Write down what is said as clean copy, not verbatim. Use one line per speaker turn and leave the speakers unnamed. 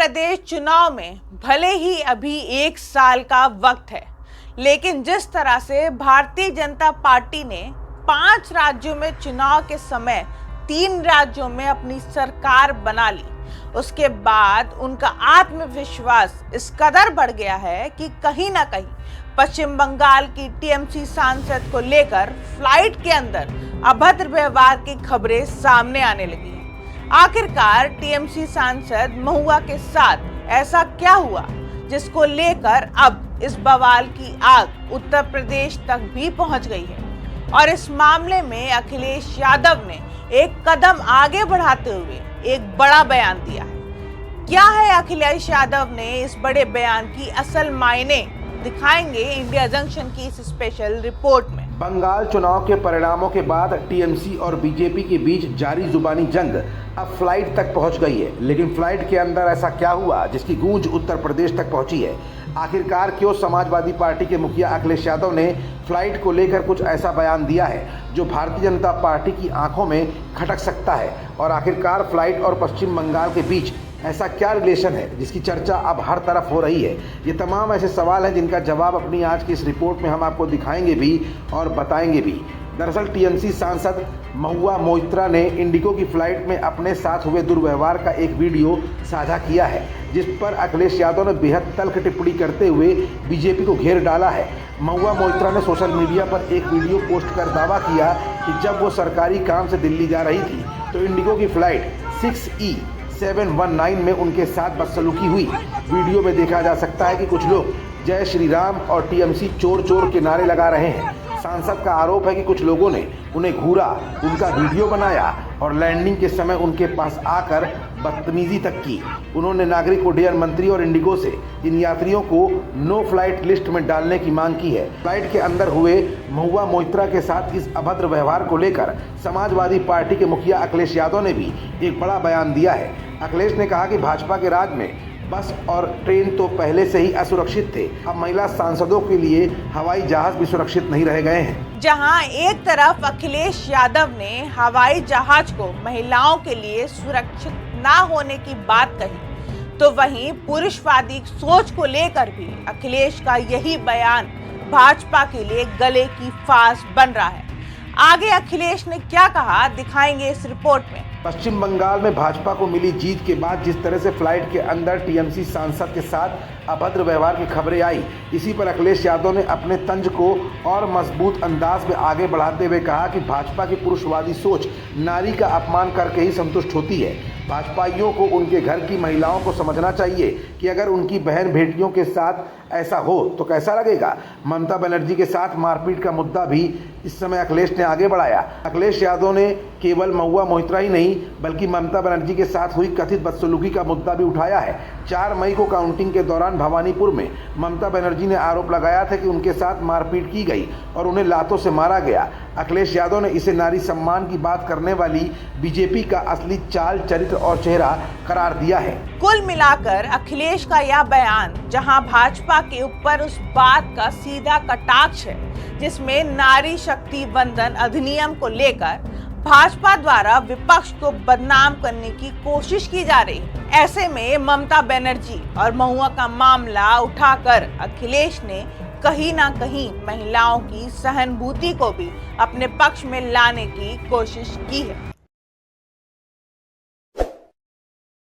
प्रदेश चुनाव में भले ही अभी 1 साल का वक्त है, लेकिन जिस तरह से भारतीय जनता पार्टी ने 5 राज्यों में चुनाव के समय 3 राज्यों में अपनी सरकार बना ली, उसके बाद उनका आत्मविश्वास इस कदर बढ़ गया है कि कहीं ना कहीं पश्चिम बंगाल की टीएमसी सांसद को लेकर फ्लाइट के अंदर अभद्र व्यवहार की खबरें सामने आने लगी हैं। आखिरकार टीएमसी सांसद महुआ के साथ ऐसा क्या हुआ जिसको लेकर अब इस बवाल की आग उत्तर प्रदेश तक भी पहुंच गई है, और इस मामले में अखिलेश यादव ने एक कदम आगे बढ़ाते हुए एक बड़ा बयान दिया है। क्या है अखिलेश यादव ने इस बड़े बयान की असल मायने, दिखाएंगे इंडिया जंक्शन की इस स्पेशल रिपोर्ट में।
बंगाल चुनाव के परिणामों के बाद टीएमसी और बीजेपी के बीच जारी जुबानी जंग अब फ्लाइट तक पहुंच गई है, लेकिन फ्लाइट के अंदर ऐसा क्या हुआ जिसकी गूंज उत्तर प्रदेश तक पहुंची है? आखिरकार क्यों समाजवादी पार्टी के मुखिया अखिलेश यादव ने फ्लाइट को लेकर कुछ ऐसा बयान दिया है जो भारतीय जनता पार्टी की आंखों में खटक सकता है? और आखिरकार फ्लाइट और पश्चिम बंगाल के बीच ऐसा क्या रिलेशन है जिसकी चर्चा अब हर तरफ हो रही है? ये तमाम ऐसे सवाल हैं जिनका जवाब अपनी आज की इस रिपोर्ट में हम आपको दिखाएंगे भी और बताएंगे भी। दरअसल टीएमसी सांसद महुआ मोइत्रा ने इंडिगो की फ्लाइट में अपने साथ हुए दुर्व्यवहार का एक वीडियो साझा किया है, जिस पर अखिलेश यादव ने बेहद तल्ख टिप्पणी करते हुए बीजेपी को घेर डाला है। महुआ मोइत्रा ने सोशल मीडिया पर एक वीडियो पोस्ट कर दावा किया कि जब वो सरकारी काम से दिल्ली जा रही थी तो इंडिगो की फ्लाइट 6E719 में उनके साथ बदसलूकी हुई। वीडियो में देखा जा सकता है कि कुछ लोग जय श्री राम और टीएमसी चोर चोर के नारे लगा रहे हैं। सांसद का आरोप है कि कुछ लोगों ने उन्हें घूरा, उनका वीडियो बनाया और लैंडिंग के समय उनके पास आकर बदतमीजी तक की। उन्होंने नागरिक उड्डयन मंत्री और इंडिगो से इन यात्रियों को नो फ्लाइट लिस्ट में डालने की मांग की है। फ्लाइट के अंदर हुए महुआ मोइत्रा के साथ इस अभद्र व्यवहार को लेकर समाजवादी पार्टी के मुखिया अखिलेश यादव ने भी एक बड़ा बयान दिया है। अखिलेश ने कहा कि भाजपा के राज में बस और ट्रेन तो पहले से ही असुरक्षित थे, अब महिला सांसदों के लिए हवाई जहाज भी सुरक्षित नहीं रह गए हैं।
जहां एक तरफ अखिलेश यादव ने हवाई जहाज को महिलाओं के लिए सुरक्षित ना होने की बात कही, तो वहीं पुरुषवादी सोच को लेकर भी अखिलेश का यही बयान भाजपा के लिए गले की फांस बन रहा है। आगे अखिलेश ने क्या कहा, दिखाएंगे इस रिपोर्ट में।
पश्चिम बंगाल में भाजपा को मिली जीत के बाद जिस तरह से फ्लाइट के अंदर टीएमसी सांसद के साथ अभद्र व्यवहार की खबरें आई, इसी पर अखिलेश यादव ने अपने तंज को और मजबूत अंदाज में आगे बढ़ाते हुए कहा कि भाजपा की पुरुषवादी सोच नारी का अपमान करके ही संतुष्ट होती है। भाजपाइयों को उनके घर की महिलाओं को समझना चाहिए कि अगर उनकी बहन बेटियों के साथ ऐसा हो तो कैसा लगेगा। ममता बनर्जी के साथ मारपीट का मुद्दा भी इस समय अखिलेश ने आगे बढ़ाया। अखिलेश यादव ने केवल महुआ मोइत्रा ही नहीं बल्कि ममता बनर्जी के साथ हुई कथित बदसलूकी का मुद्दा भी उठाया है। 4 मई को काउंटिंग के दौरान भवानीपुर में ममता बनर्जी ने आरोप लगाया था कि उनके साथ मारपीट की गई और उन्हें लातों से मारा गया। अखिलेश यादव ने इसे नारी सम्मान की बात करने वाली बीजेपी का असली चाल चरित्र और चेहरा करार दिया है।
कुल मिलाकर अखिलेश का यह बयान जहां भाजपा के ऊपर उस बात का सीधा कटाक्ष है जिसमें नारी शक्ति वंदन अधिनियम को लेकर भाजपा द्वारा विपक्ष को बदनाम करने की कोशिश की जा रही है, ऐसे में ममता बनर्जी और महुआ का मामला उठाकर अखिलेश ने कहीं ना कहीं महिलाओं की सहानुभूति को भी अपने पक्ष में लाने की कोशिश की है।